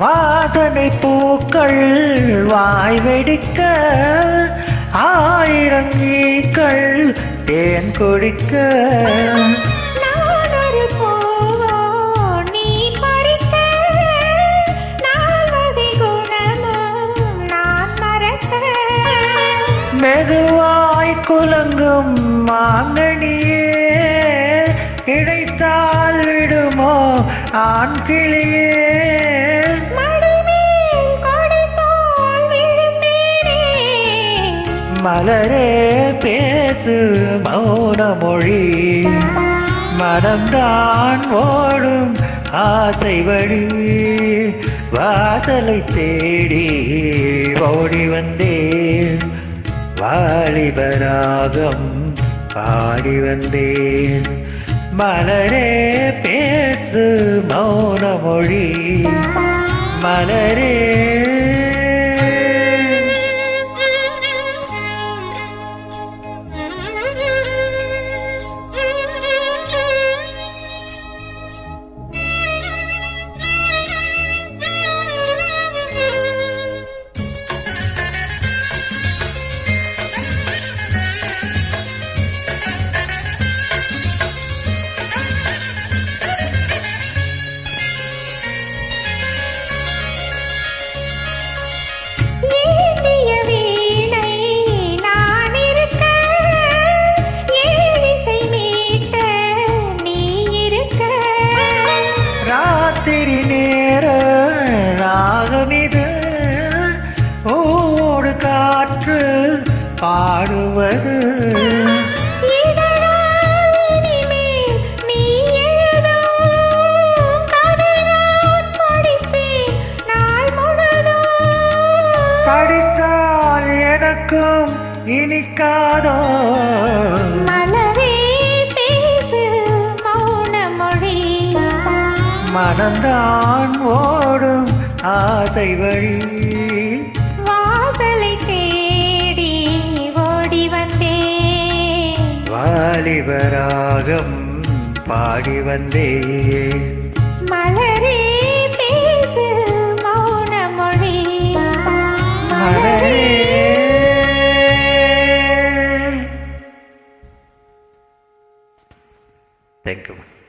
வாசனை பூக்கள் வாய் வெடிக்க, ஆயிரம் ஈக்கள் தேன் குடிக்க. மெதுவாய் குலங்கும் மாங்கனியே, இடைத்தால் விடுமோ ஆண் கிளியே. மலரே பேசு மௌன மொழி, மனம்தான் ஓடும் ஆசை வழி. வாசலை தேடி ஓடி வந்தேன், வாலிபராகம் பாடி வந்தேன். மலரே பேசு மௌன மொழி, மலரே. ராத்திரி நேர ராகமிது, ஓடு காற்று பாடுவது. படித்தால் எனக்கும் இனிக்காதோ. மனந்தான் ஓடும் ஆசை வழி. வாசலை தேடி ஓடி வந்தேன், வாலிபராகம் பாடி வந்தேன். மலரே பேசு மௌன மொழி, மலரே. Thank you.